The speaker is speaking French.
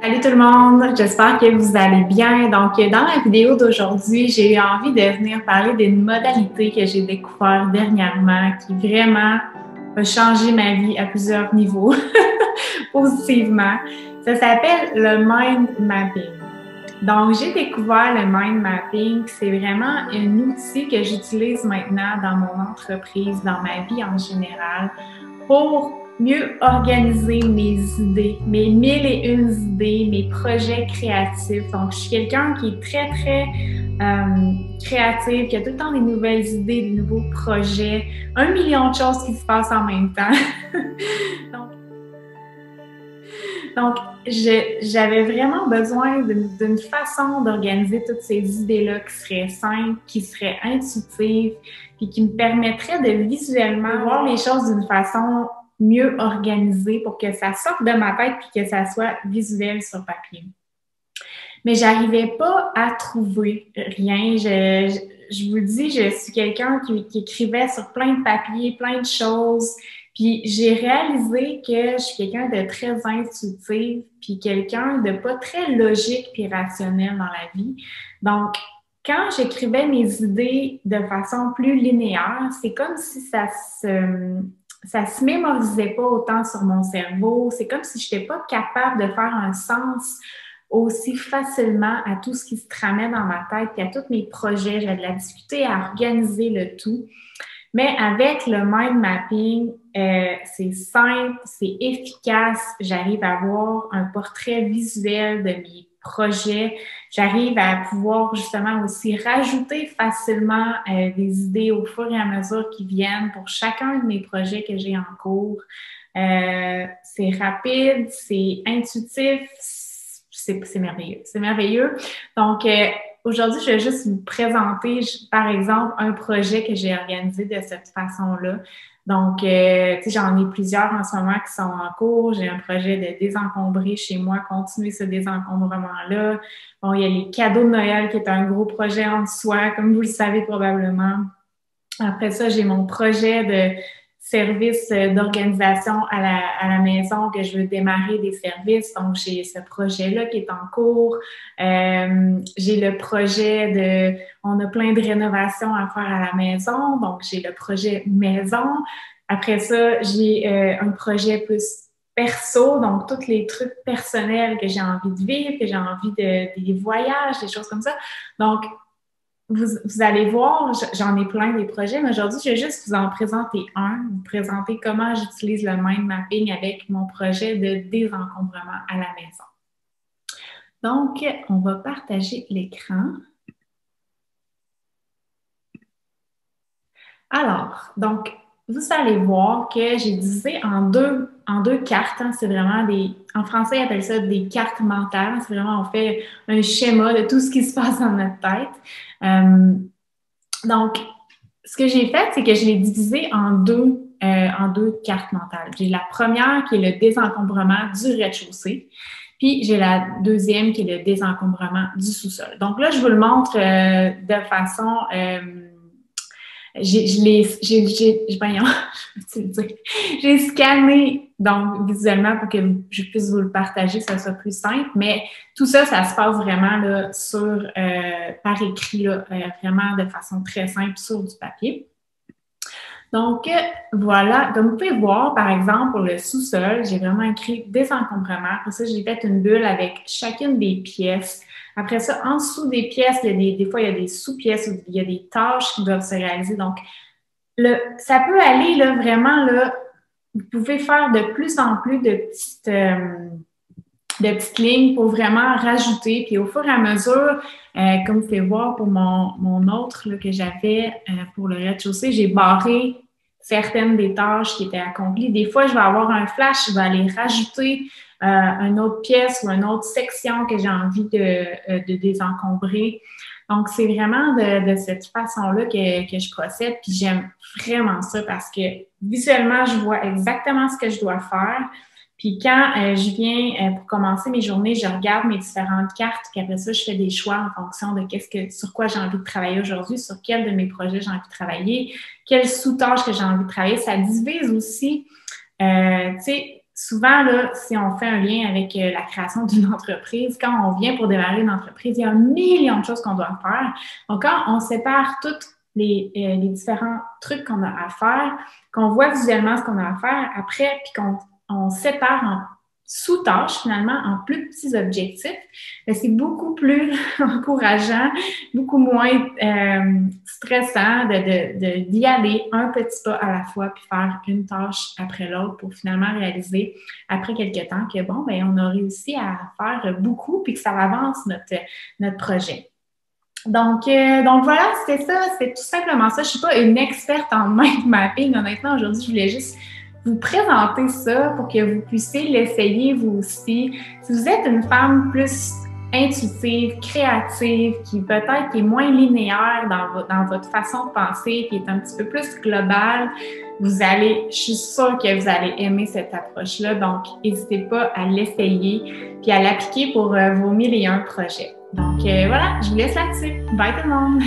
Salut tout le monde, j'espère que vous allez bien. Donc, dans la vidéo d'aujourd'hui, j'ai eu envie de venir parler d'une modalité que j'ai découvert dernièrement qui vraiment a changé ma vie à plusieurs niveaux, positivement. Ça s'appelle le mind mapping. Donc, j'ai découvert le mind mapping, c'est vraiment un outil que j'utilise maintenant dans mon entreprise, dans ma vie en général, pour mieux organiser mes idées, mes 1001 idées, mes projets créatifs. Donc, je suis quelqu'un qui est très, très créative, qui a tout le temps des nouvelles idées, des nouveaux projets, 1 million de choses qui se passent en même temps. Donc, j'avais vraiment besoin d'une façon d'organiser toutes ces idées-là qui seraient simples, qui seraient intuitives, puis qui me permettraient de visuellement voir les choses d'une façon mieux organisée pour que ça sorte de ma tête puis que ça soit visuel sur papier. Mais j'arrivais pas à trouver rien. Je vous le dis, je suis quelqu'un qui écrivait sur plein de papiers, plein de choses. Puis j'ai réalisé que je suis quelqu'un de très intuitif, puis quelqu'un de pas très logique puis rationnel dans la vie. Donc, quand j'écrivais mes idées de façon plus linéaire, c'est comme si ça se mémorisait pas autant sur mon cerveau. C'est comme si je n'étais pas capable de faire un sens aussi facilement à tout ce qui se tramait dans ma tête et à tous mes projets. J'avais de la difficulté à organiser le tout. Mais avec le mind mapping, c'est simple, c'est efficace. J'arrive à avoir un portrait visuel de mes projets. J'arrive à pouvoir justement aussi rajouter facilement des idées au fur et à mesure qui viennent pour chacun de mes projets que j'ai en cours. C'est rapide, c'est intuitif, c'est merveilleux. C'est merveilleux. Donc, aujourd'hui, je vais juste vous présenter, par exemple, un projet que j'ai organisé de cette façon-là. Donc, tu sais, j'en ai plusieurs en ce moment qui sont en cours. J'ai un projet de désencombrer chez moi, continuer ce désencombrement-là. Bon, il y a les cadeaux de Noël qui est un gros projet en soi, comme vous le savez probablement. Après ça, j'ai mon projet de service d'organisation à la maison que je veux démarrer des services. Donc, j'ai ce projet-là qui est en cours. J'ai le projet on a plein de rénovations à faire à la maison. Donc, j'ai le projet maison. Après ça, j'ai un projet plus perso, donc tous les trucs personnels que j'ai envie de vivre, que j'ai envie des voyages, des choses comme ça. Donc, vous allez voir, j'en ai plein des projets, mais aujourd'hui, je vais juste vous en présenter un, vous présenter comment j'utilise le mind mapping avec mon projet de désencombrement à la maison. Donc, on va partager l'écran. Alors, donc, vous allez voir que j'ai divisé en deux cartes. Hein, c'est vraiment en français, ils appellent ça des cartes mentales. C'est vraiment, on fait un schéma de tout ce qui se passe dans notre tête. Donc, ce que j'ai fait, c'est que je l'ai divisé en deux cartes mentales. J'ai la première qui est le désencombrement du rez-de-chaussée, puis j'ai la deuxième qui est le désencombrement du sous-sol. Donc là, je vous le montre de façon... j'ai scanné donc visuellement pour que je puisse vous le partager, que ça soit plus simple, mais tout ça, ça se passe vraiment là, par écrit, là, vraiment de façon très simple sur du papier. Donc, voilà. Comme vous pouvez voir, par exemple, pour le sous-sol, j'ai vraiment écrit désencombrement. Après ça, j'ai fait une bulle avec chacune des pièces. Après ça, en dessous des pièces, des fois, il y a des sous-pièces où il y a des tâches qui doivent se réaliser. Donc, ça peut aller là, vraiment, là, vous pouvez faire de plus en plus de petites lignes pour vraiment rajouter. Puis au fur et à mesure, comme vous pouvez voir pour mon autre là, que j'avais pour le rez-de-chaussée, j'ai barré certaines des tâches qui étaient accomplies. Des fois, je vais avoir un flash, je vais aller rajouter une autre pièce ou une autre section que j'ai envie de désencombrer. Donc, c'est vraiment de cette façon-là que je procède. Puis j'aime vraiment ça parce que visuellement, je vois exactement ce que je dois faire. Puis quand je viens pour commencer mes journées, je regarde mes différentes cartes, puis après ça, je fais des choix en fonction de sur quoi j'ai envie de travailler aujourd'hui, sur quel de mes projets j'ai envie de travailler, quelles sous-tâches que j'ai envie de travailler. Ça divise aussi, tu sais, souvent, là, si on fait un lien avec la création d'une entreprise, quand on vient pour démarrer une entreprise, il y a un million de choses qu'on doit faire. Donc, quand on sépare toutes les différents trucs qu'on a à faire, qu'on voit visuellement ce qu'on a à faire après, puis qu'on sépare en sous-tâches, finalement, en plus petits objectifs, c'est beaucoup plus encourageant, beaucoup moins stressant d'y aller un petit pas à la fois, puis faire une tâche après l'autre pour finalement réaliser, après quelques temps, que bon, ben on a réussi à faire beaucoup, puis que ça avance notre projet. Donc voilà, c'était ça, c'est tout simplement ça. Je ne suis pas une experte en mind mapping, honnêtement. Aujourd'hui, je voulais juste vous présenter ça pour que vous puissiez l'essayer vous aussi. Si vous êtes une femme plus intuitive, créative, qui peut-être est moins linéaire dans votre façon de penser, qui est un petit peu plus globale, je suis sûre que vous allez aimer cette approche-là. Donc, n'hésitez pas à l'essayer puis à l'appliquer pour vos 1001 projets. Donc voilà, je vous laisse là-dessus. Bye tout le monde!